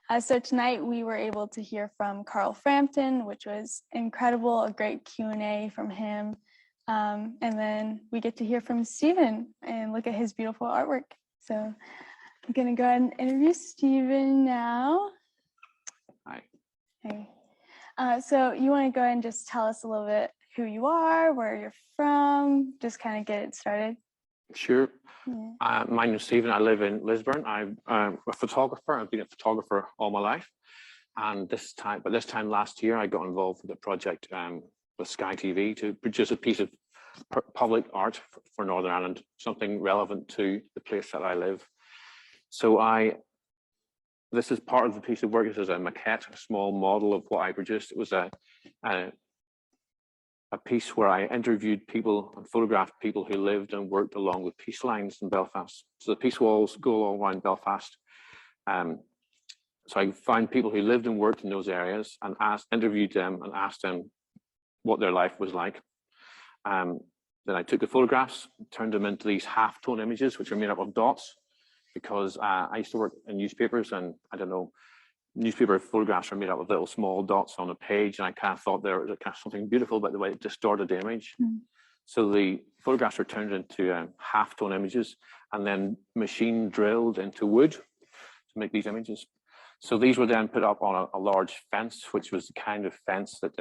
So tonight we were able to hear from Carl Frampton, which was incredible, a great Q&A from him. And then we get to hear from Stephen and look at his beautiful artwork. So I'm gonna go ahead and interview Stephen now. Hi. Hey. So you wanna go ahead and just tell us a little bit who you are, where you're from, just kind of get it started? Sure. Yeah. My name is Stephen. I live in Lisburn. I'm a photographer. I've been a photographer all my life. And this time last year, I got involved with a project with Sky TV to produce a piece of public art for Northern Ireland, something relevant to the place that I live. So this is part of the piece of work. This is a maquette, a small model of what I produced. It was a piece where I interviewed people and photographed people who lived and worked along the peace lines in Belfast. So the peace walls go all around Belfast. So I found people who lived and worked in those areas and interviewed them and asked them what their life was like. Then I took the photographs, turned them into these half-tone images, which are made up of dots, because I used to work in newspapers, and I don't know, newspaper photographs are made up of little small dots on a page, and I kind of thought there was kind of something beautiful about the way it distorted the image. So the photographs are turned into half-tone images and then machine drilled into wood to make these images. So these were then put up on a large fence, which was the kind of fence that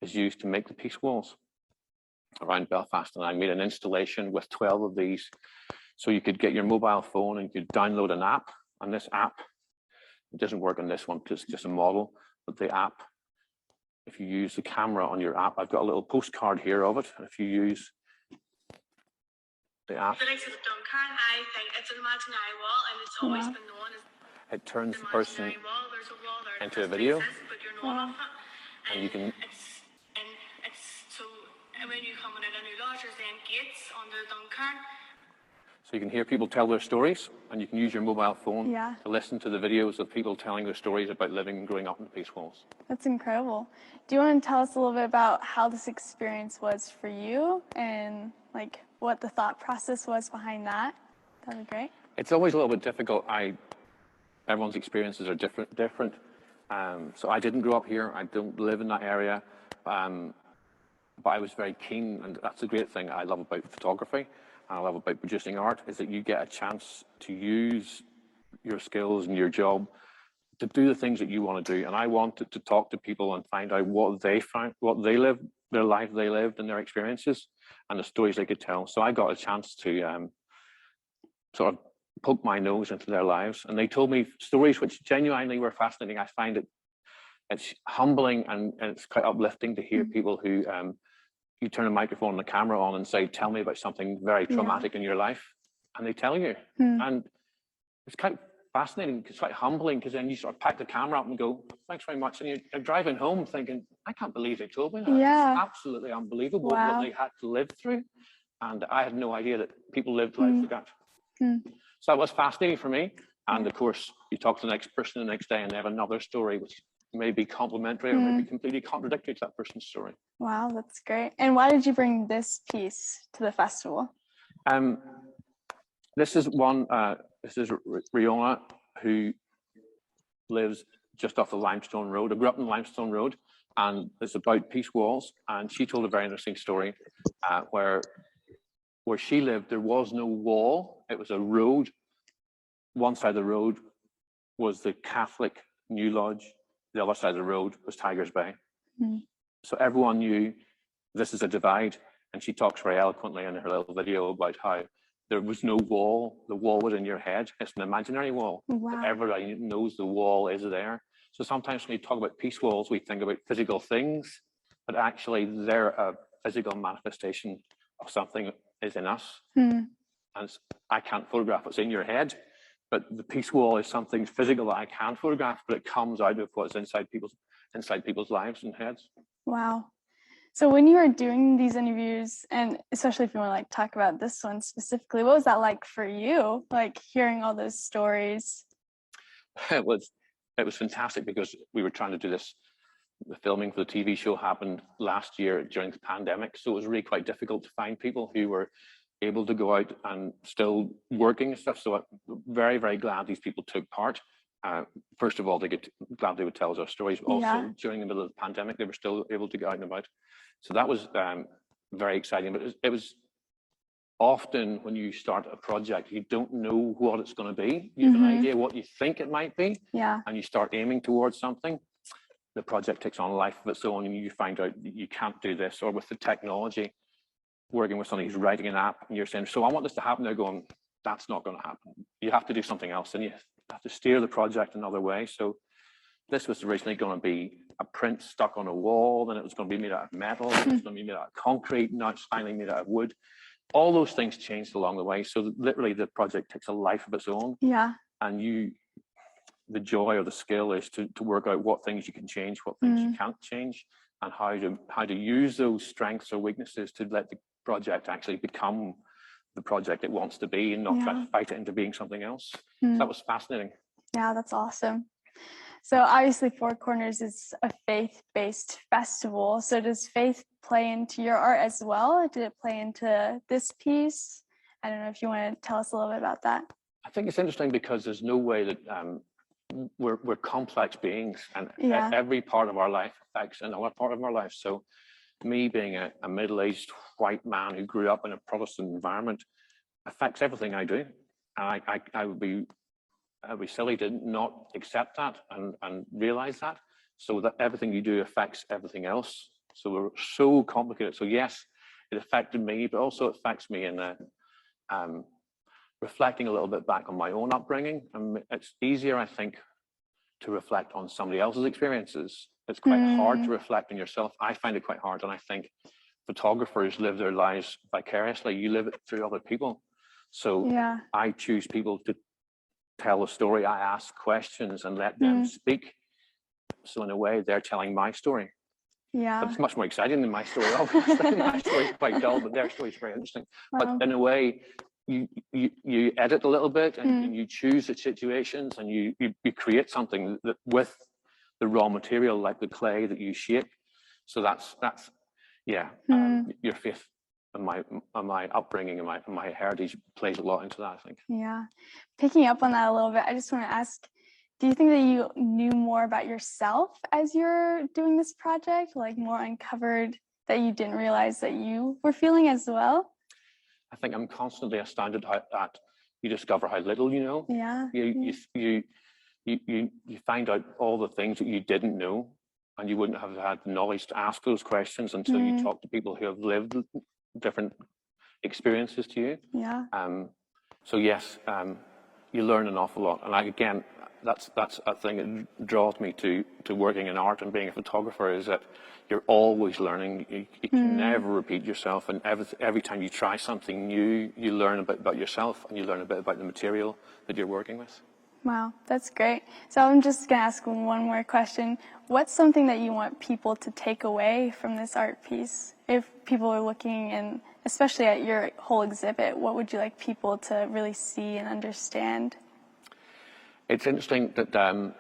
is used to make the peace walls around Belfast. And I made an installation with 12 of these. So you could get your mobile phone and you could download an app, and this app, it doesn't work on this one because it's just a model, but the app, if you use the camera on your app, I've got a little postcard here of it. If you use the app, The likes of Duncan, I think it's an imaginary wall, and it's always been known as it turns the an person imaginary wall. There's a wall there into a video, but you're known of it. and you can. It's so when you come in a new lodge, there's then gates under Duncan. So you can hear people tell their stories, and you can use your mobile phone Yeah. to listen to the videos of people telling their stories about living and growing up in the peace walls. That's incredible. Do you want to tell us a little bit about how this experience was for you and like what the thought process was behind that? That'd be great. It's always a little bit difficult. Everyone's experiences are different. So I didn't grow up here. I don't live in that area. But I was very keen, and that's the great thing I love about photography. I love about producing art, is that you get a chance to use your skills and your job to do the things that you want to do. And I wanted to talk to people and find out what they found, what they lived, their life they lived, and their experiences, and the stories they could tell. So I got a chance to sort of poke my nose into their lives, and they told me stories which genuinely were fascinating. I find it's humbling and it's quite uplifting to hear people who you turn a microphone and a camera on and say, tell me about something very traumatic in your life. And they tell you. And it's quite fascinating. It's quite humbling, because then you sort of pack the camera up and go, thanks very much. And you're driving home thinking, I can't believe they told me that. Yeah. It's absolutely unbelievable Wow. what they had to live through. And I had no idea that people lived lives like that. So that was fascinating for me. And of course, you talk to the next person the next day and they have another story, which may be complementary or may be completely contradictory to that person's story. Wow, that's great. And why did you bring this piece to the festival? This is Riona, who lives just off the Limestone Road. I grew up in Limestone Road, and it's about peace walls. And she told a very interesting story where she lived, there was no wall. It was a road. One side of the road was the Catholic New Lodge. The other side of the road was Tigers Bay. So everyone knew this is a divide. And she talks very eloquently in her little video about how there was no wall. The wall was in your head. It's an imaginary wall. Wow. Everybody knows the wall is there. So sometimes when we talk about peace walls, we think about physical things, but actually they're a physical manifestation of something that is in us. And I can't photograph what's in your head, but the peace wall is something physical that I can photograph, but it comes out of what's inside people's lives and heads. Wow. So when you were doing these interviews, and especially if you want to like talk about this one specifically, what was that like for you? Like hearing all those stories? It was fantastic, because we were trying to do this. The filming for the TV show happened last year during the pandemic, so it was really quite difficult to find people who were able to go out and still working and stuff. So I'm very, very glad these people took part. First of all, glad they would tell us our stories. But also, Yeah. during the middle of the pandemic, they were still able to get out and about. So that was very exciting. But it was often when you start a project, you don't know what it's going to be. You have an idea what you think it might be, Yeah. and you start aiming towards something. The project takes on a life of its own, and you find out that you can't do this. Or with the technology, working with somebody who's writing an app, and you're saying, so I want this to happen. They're going, that's not going to happen. You have to do something else, and you have to steer the project another way. So this was originally going to be a print stuck on a wall, then it was going to be made out of metal, then it was going to be made out of concrete, now it's finally made out of wood. All those things changed along the way. So literally the project takes a life of its own. Yeah. And the joy or the skill is to work out what things you can change, what things you can't change, and how to use those strengths or weaknesses to let the project actually become the project it wants to be, and not try to fight it into being something else. So that was fascinating. Yeah, that's awesome. So obviously Four Corners is a faith-based festival. So does faith play into your art as well? Did it play into this piece? I don't know if you want to tell us a little bit about that. I think it's interesting because there's no way that we're complex beings, and every part of our life affects another part of our life. So me being a middle-aged white man who grew up in a Protestant environment affects everything I do. And I would be silly to not accept that and realize that. So that everything you do affects everything else. So we're so complicated. So yes, it affected me, but also it affects me in reflecting a little bit back on my own upbringing. And it's easier, I think, to reflect on somebody else's experiences. It's quite hard to reflect on yourself. I find it quite hard, and I think photographers live their lives vicariously. You live it through other people. So I choose people to tell a story. I ask questions and let them speak. So in a way, they're telling my story. Yeah. But it's much more exciting than my story. Obviously, my story is quite dull, but their story is very interesting. But in a way, you edit a little bit, and you choose the situations, and you create something that with the raw material, like the clay that you shape. So that's your faith and my upbringing and my heritage plays a lot into that, I think. Yeah. Picking up on that a little bit, I just want to ask, do you think that you knew more about yourself as you're doing this project, like more uncovered that you didn't realize that you were feeling as well? I think I'm constantly astounded that you discover how little you know. Yeah. You find out all the things that you didn't know, and you wouldn't have had the knowledge to ask those questions until you talk to people who have lived different experiences to you. Yeah. So yes, you learn an awful lot, and again, that's a thing that draws me to working in art and being a photographer, is that you're always learning. You can never repeat yourself, and every time you try something new, you learn a bit about yourself, and you learn a bit about the material that you're working with. Wow, that's great. So I'm just going to ask one more question. What's something that you want people to take away from this art piece? If people are looking, and especially at your whole exhibit, what would you like people to really see and understand? It's interesting that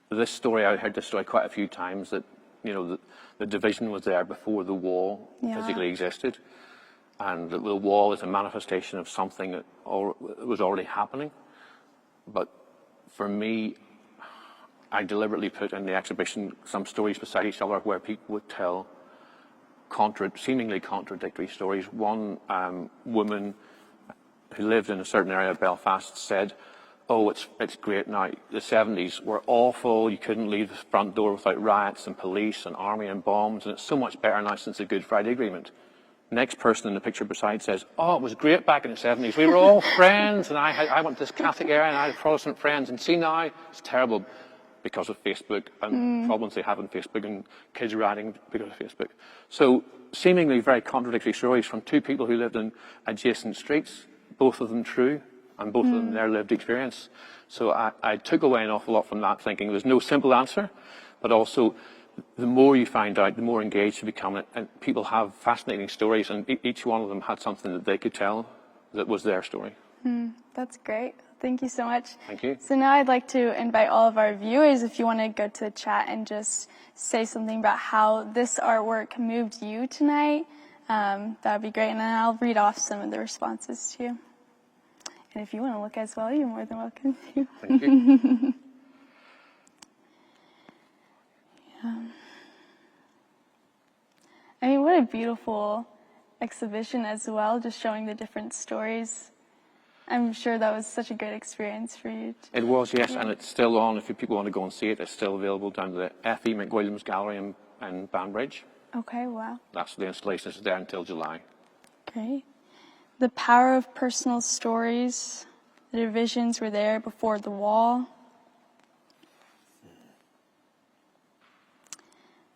this story, I heard this story quite a few times, that the division was there before the wall physically existed, and that the wall is a manifestation of something that was already happening. But for me, I deliberately put in the exhibition some stories beside each other where people would tell seemingly contradictory stories. One woman who lived in a certain area of Belfast said, "Oh, it's great now. The 70s were awful. You couldn't leave the front door without riots and police and army and bombs, and it's so much better now since the Good Friday Agreement." Next person in the picture beside says, "Oh, it was great back in the 70s. We were all friends, and I went to this Catholic area, and I had Protestant friends, and see now, it's terrible because of Facebook and problems they have on Facebook and kids rioting because of Facebook." So seemingly very contradictory stories from two people who lived in adjacent streets, both of them true, and both of them their lived experience. So I took away an awful lot from that, thinking there's no simple answer, but also the more you find out, the more engaged you become, and people have fascinating stories, and each one of them had something that they could tell that was their story. That's great. Thank you so much. Thank you. So now I'd like to invite all of our viewers, if you want to go to the chat and just say something about how this artwork moved you tonight, that would be great. And then I'll read off some of the responses too. And if you want to look as well, you're more than welcome to. Thank you. I mean, what a beautiful exhibition as well, just showing the different stories. I'm sure that was such a great experience for you. It was, yes, and it's still on. If people want to go and see it, it's still available down to the F.E. McWilliams Gallery in Banbridge. Okay, wow. That's the installation is there until July. Great. The power of personal stories. The divisions were there before the wall.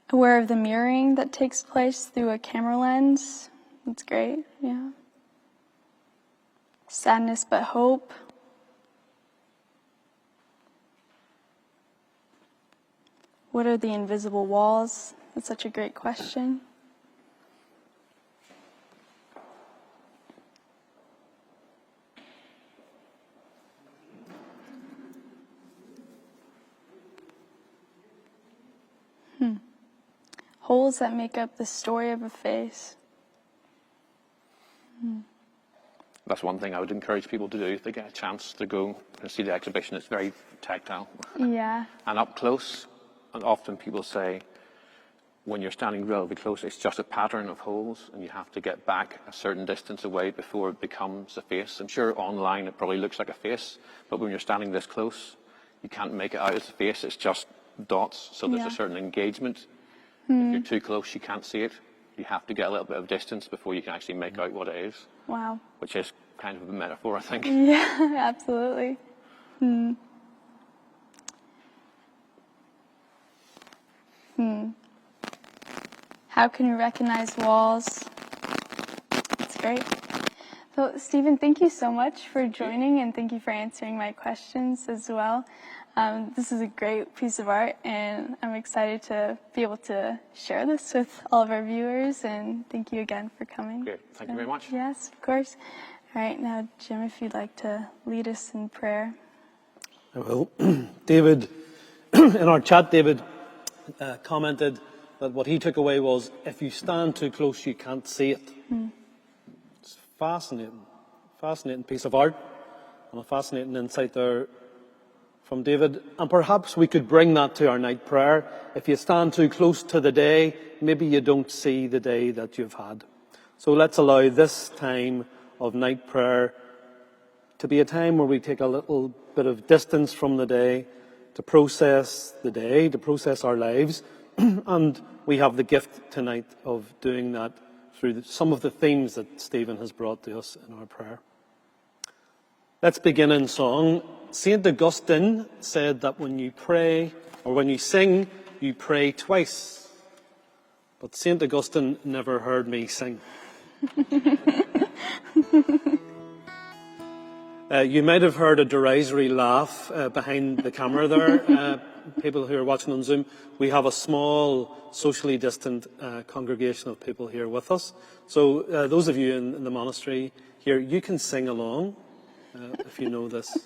Aware of the mirroring that takes place through a camera lens. That's great, yeah. Sadness but hope. What are the invisible walls? That's such a great question. Holes that make up the story of a face. That's one thing I would encourage people to do if they get a chance to go and see the exhibition. It's very tactile. Yeah. And up close, and often people say, when you're standing relatively close, it's just a pattern of holes, and you have to get back a certain distance away before it becomes a face. I'm sure online it probably looks like a face, but when you're standing this close, you can't make it out as a face. It's just dots, so there's a certain engagement. If you're too close, you can't see it. You have to get a little bit of distance before you can actually make out what it is. Wow. Which is kind of a metaphor, I think. Yeah, absolutely. How can you recognize walls? That's great. So, Stephen, thank you so much for joining, and thank you for answering my questions as well. This is a great piece of art, and I'm excited to be able to share this with all of our viewers, and thank you again for coming. Great. Thank you very much. Yes, of course. All right, now, Jim, if you'd like to lead us in prayer. I will. David, in our chat, David commented that what he took away was, if you stand too close, you can't see it. It's fascinating piece of art, and a fascinating insight there from David. And perhaps we could bring that to our night prayer. If you stand too close to the day, maybe you don't see the day that you've had. So let's allow this time of night prayer to be a time where we take a little bit of distance from the day, to process the day, to process our lives. And we have the gift tonight of doing that through some of the themes that Stephen has brought to us in our prayer. Let's begin in song. St. Augustine said that when you pray, or when you sing, you pray twice. But St. Augustine never heard me sing. You might have heard a derisory laugh behind the camera there. People who are watching on Zoom, we have a small, socially distant congregation of people here with us. So those of you in the monastery here, you can sing along if you know this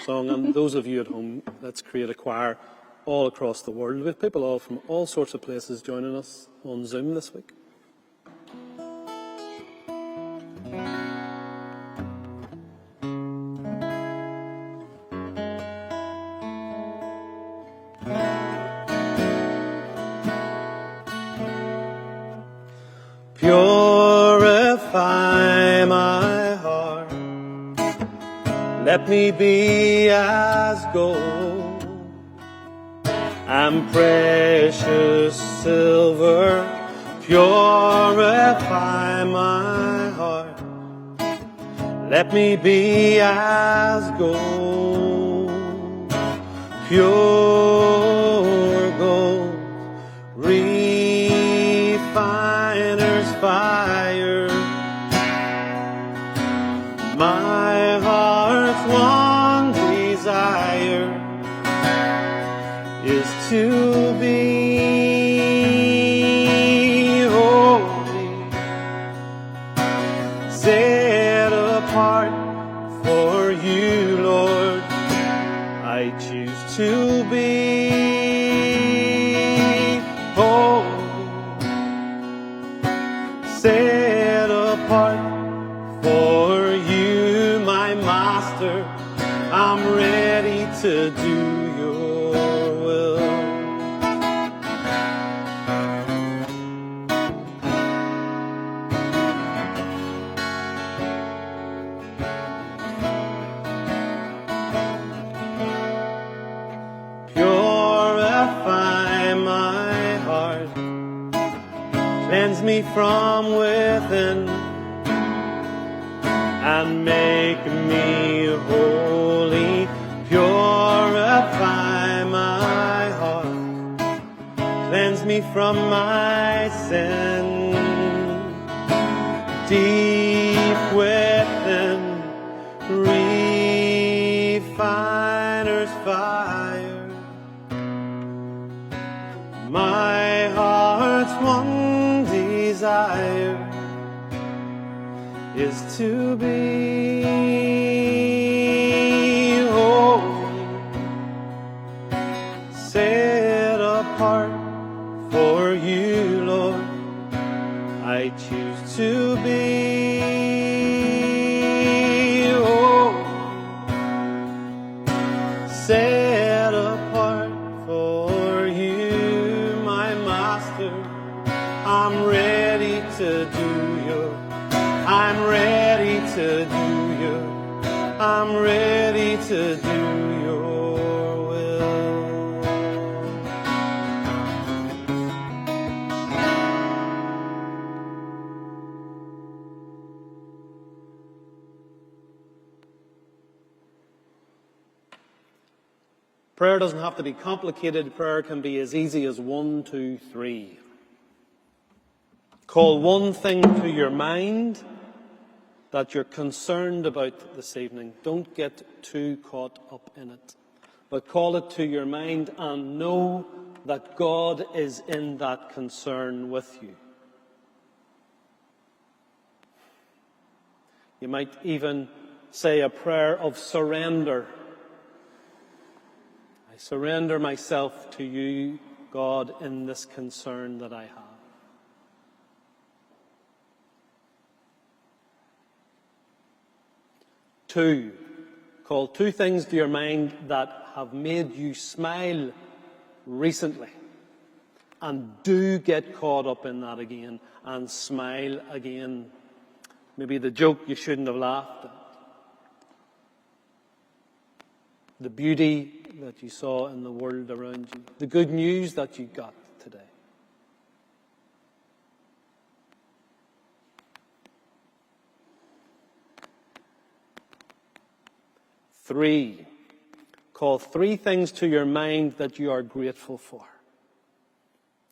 song. And those of you at home, let's create a choir all across the world with people all from all sorts of places joining us on Zoom this week. Purify my heart, let me be as gold and precious silver. Purify my heart, let me be as gold, pure gold, refiner's fire. My heart's one desire is to be holy, set apart for you, Lord. I choose to be holy, set apart for you, my Master. I'm ready to do your will. Purify my heart, cleanse me from within, and make me holy. Purify my heart, cleanse me from my sin. Deep within, refiner's fire. My heart's one desire is to be holy, set apart for you, Lord. I choose to be holy, set apart for you, my Master. I'm ready to do your, I'm ready to do your, I'm ready to do your will. Prayer doesn't have to be complicated. Prayer can be as easy as 1, 2, 3. Call one thing to your mind that you're concerned about this evening. Don't get too caught up in it, but call it to your mind and know that God is in that concern with you. You might even say a prayer of surrender. I surrender myself to you, God, in this concern that I have. Two, call two things to your mind that have made you smile recently. And do get caught up in that again and smile again. Maybe the joke you shouldn't have laughed at. The beauty that you saw in the world around you. The good news that you got today. Three, call three things to your mind that you are grateful for.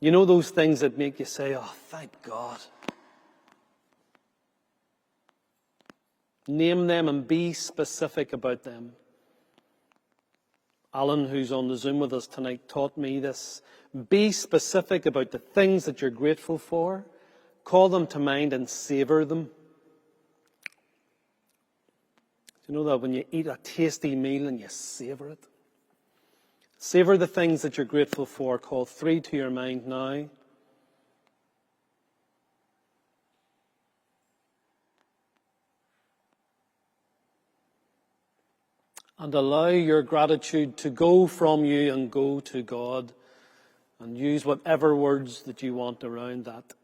You know those things that make you say, oh, thank God. Name them and be specific about them. Alan, who's on the Zoom with us tonight, taught me this. Be specific about the things that you're grateful for. Call them to mind and savour them. Do you know that when you eat a tasty meal and you savour it? Savour the things that you're grateful for. Call three to your mind now. And allow your gratitude to go from you and go to God. And use whatever words that you want around that.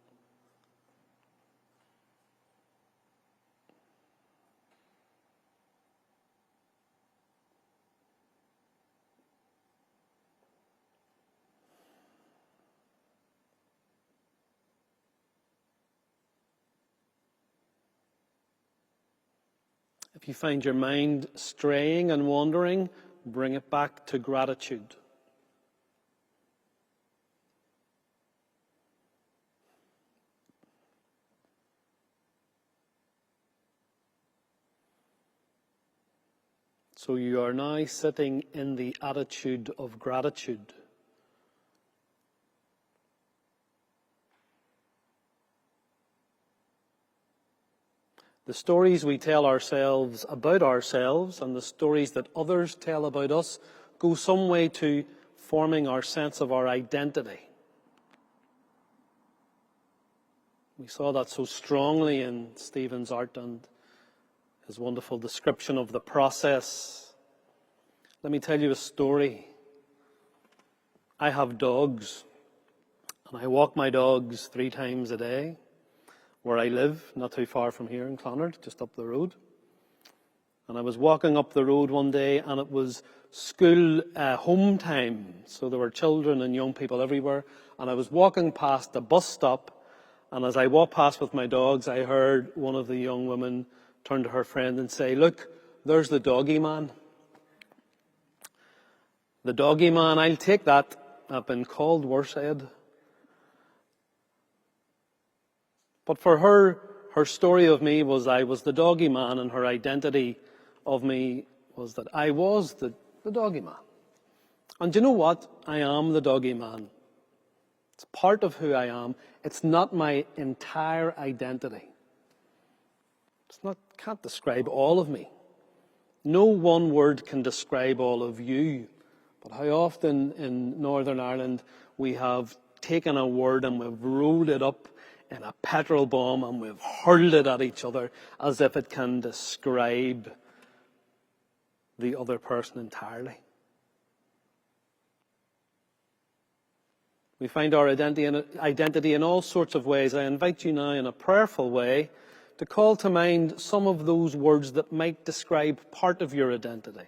If you find your mind straying and wandering, bring it back to gratitude. So you are now sitting in the attitude of gratitude. The stories we tell ourselves about ourselves and the stories that others tell about us go some way to forming our sense of our identity. We saw that so strongly in Stephen's art and his wonderful description of the process Let me tell you a story. I have dogs, and I walk my dogs 3 times a day where I live, not too far from here in Clonard, just up the road. And I was walking up the road one day, and it was school home time, so there were children and young people everywhere. And I was walking past the bus stop, and as I walked past with my dogs, I heard one of the young women turn to her friend and say, "Look, there's the doggy man." The doggy man, I'll take that. I've been called worse, Ed. But for her, her story of me was I was the doggy man, and her identity of me was that I was the doggy man. And do you know what? I am the doggy man. It's part of who I am. It's not my entire identity. Can't describe all of me. No one word can describe all of you. But how often in Northern Ireland we have taken a word and we've rolled it up in a petrol bomb and we've hurled it at each other as if it can describe the other person entirely. We find our identity in all sorts of ways. I invite you now in a prayerful way to call to mind some of those words that might describe part of your identity.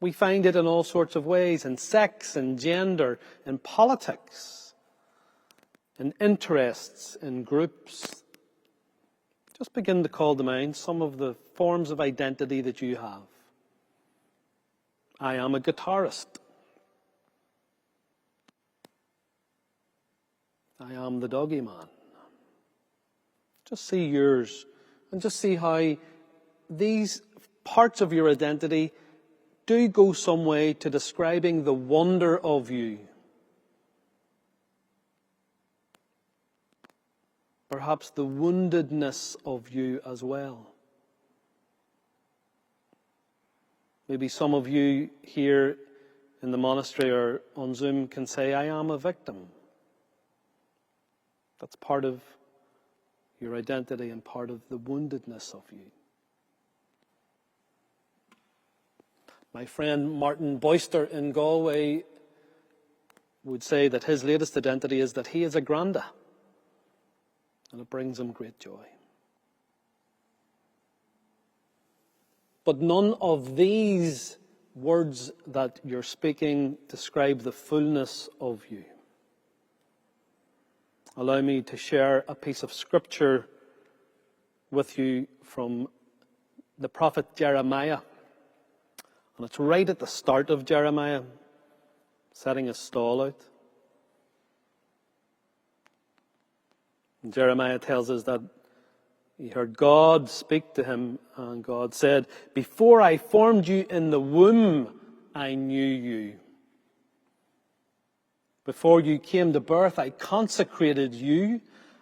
We find it in all sorts of ways, in sex, in gender, in politics, in interests, in groups. Just begin to call to mind some of the forms of identity that you have. I am a guitarist. I am the doggy man. Just see yours and just see how these parts of your identity do go some way to describing the wonder of you. Perhaps the woundedness of you as well. Maybe some of you here in the monastery or on Zoom can say, I am a victim. That's part of your identity and part of the woundedness of you. My friend Martin Boyster in Galway would say that his latest identity is that he is a granda, and it brings him great joy. But none of these words that you're speaking describe the fullness of you. Allow me to share a piece of scripture with you from the prophet Jeremiah. And it's right at the start of Jeremiah, setting a stall out. And Jeremiah tells us that he heard God speak to him, and God said, "Before I formed you in the womb, I knew you. Before you came to birth, I consecrated you.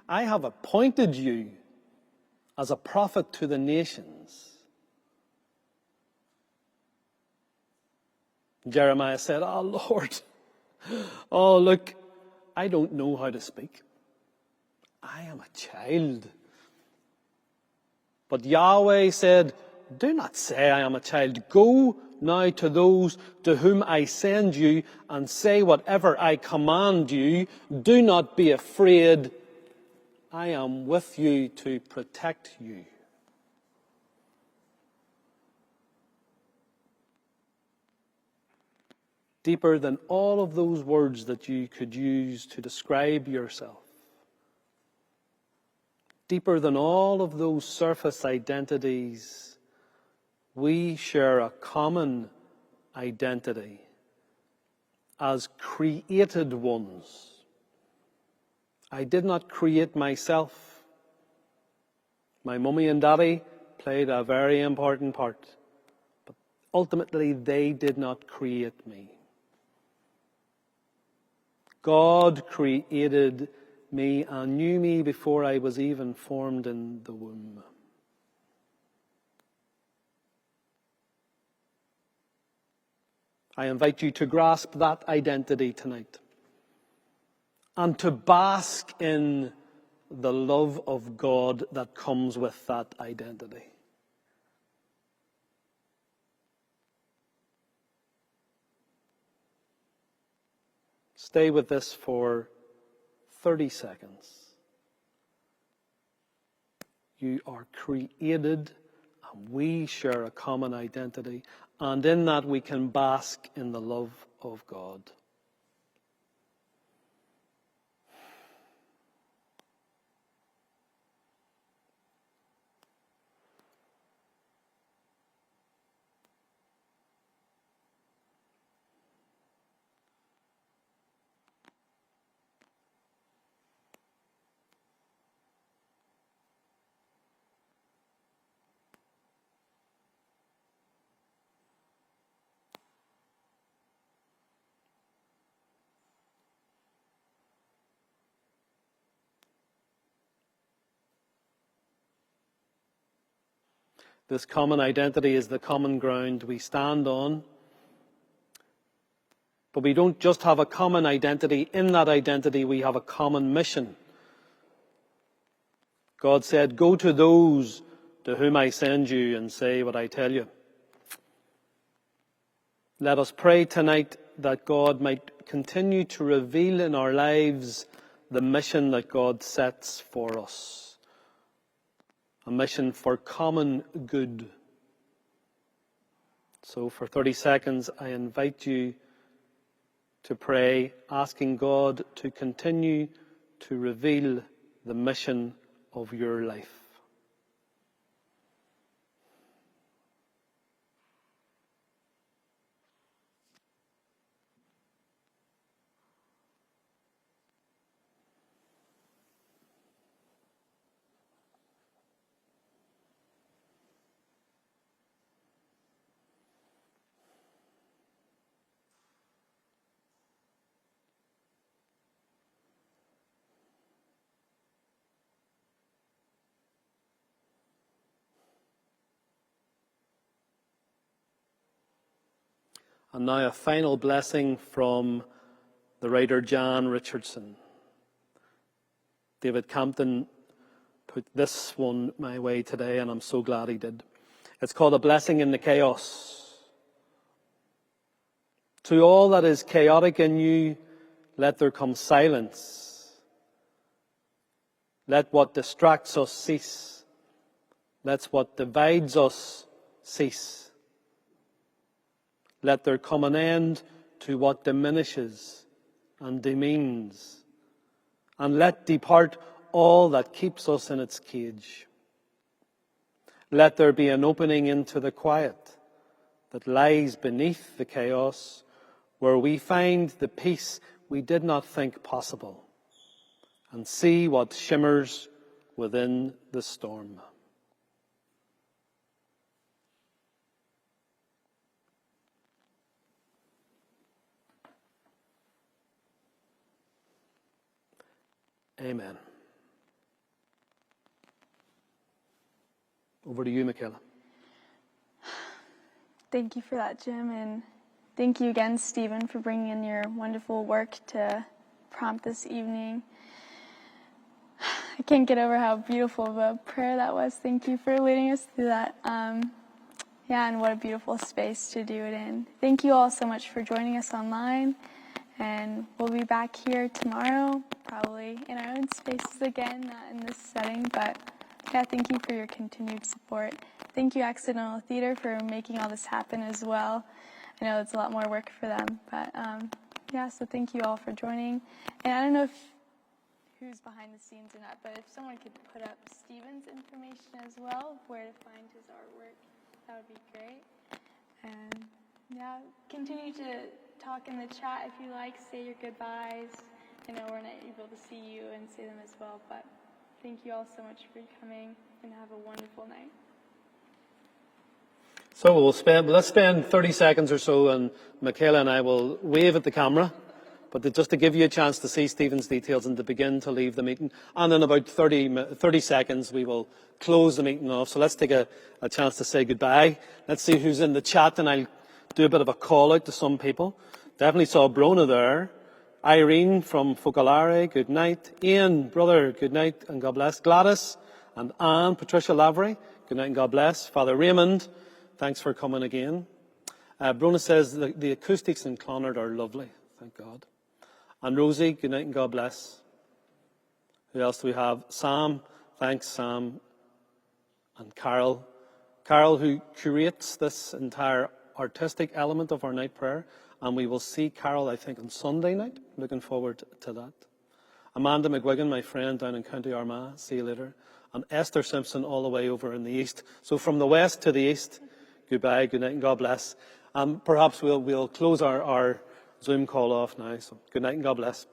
I have appointed you as a prophet to the nations." Jeremiah said, "Oh Lord, oh look, I don't know how to speak. I am a child." But Yahweh said, "Do not say I am a child. Go now to those to whom I send you and say whatever I command you. Do not be afraid. I am with you to protect you." Deeper than all of those words that you could use to describe yourself. Deeper than all of those surface identities, we share a common identity as created ones. I did not create myself. My mummy and daddy played a very important part, but ultimately they did not create me. God created me and knew me before I was even formed in the womb. I invite you to grasp that identity tonight and to bask in the love of God that comes with that identity. Stay with this for 30 seconds. You are created, and we share a common identity, and in that we can bask in the love of God. This common identity is the common ground we stand on. But we don't just have a common identity. In that identity, we have a common mission. God said, "Go to those to whom I send you and say what I tell you." Let us pray tonight that God might continue to reveal in our lives the mission that God sets for us. A mission for common good. So for 30 seconds, I invite you to pray, asking God to continue to reveal the mission of your life. And now a final blessing from the writer Jan Richardson. David Campton put this one my way today, and I'm so glad he did. It's called A Blessing in the Chaos. To all that is chaotic in you, let there come silence. Let what distracts us cease. Let what divides us cease. Let there come an end to what diminishes and demeans, and let depart all that keeps us in its cage. Let there be an opening into the quiet that lies beneath the chaos, where we find the peace we did not think possible, and see what shimmers within the storm. Amen. Over to you, McKayla. Thank you for that, Jim, and thank you again, Stephen, for bringing in your wonderful work to prompt this evening. I can't get over how beautiful of a prayer that was. Thank you for leading us through that. And what a beautiful space to do it in. Thank you all so much for joining us online. And we'll be back here tomorrow, probably in our own spaces again, not in this setting. But yeah, thank you for your continued support. Thank you, Accidental Theater, for making all this happen as well. I know it's a lot more work for them, but so thank you all for joining. And I don't know who's behind the scenes or not, but if someone could put up Stephen's information as well, where to find his artwork, that would be great. And continue to talk in the chat if you like, say your goodbyes. I know we're not able to see you and say them as well, but thank you all so much for coming, and have a wonderful night. So let's spend 30 seconds or so, and McKayla and I will wave at the camera, but just to give you a chance to see Stephen's details and to begin to leave the meeting. And in about 30 seconds, we will close the meeting off. So let's take a chance to say goodbye. Let's see who's in the chat, and I'll do a bit of a call out to some people. Definitely saw Brona there. Irene from Focolare, good night. Ian, brother, good night and God bless. Gladys and Anne, Patricia Lavery, good night and God bless. Father Raymond, thanks for coming again. Brona says the acoustics in Clonard are lovely, thank God. And Rosie, good night and God bless. Who else do we have? Sam, thanks Sam. And Carole. Carole, who curates this entire artistic element of our night prayer. And we will see Carole, I think, on Sunday night. Looking forward to that. Amanda McGuigan, my friend down in County Armagh. See you later. And Esther Simpson all the way over in the east. So from the west to the east, goodbye, good night and God bless. Perhaps we'll close our Zoom call off now. So good night and God bless.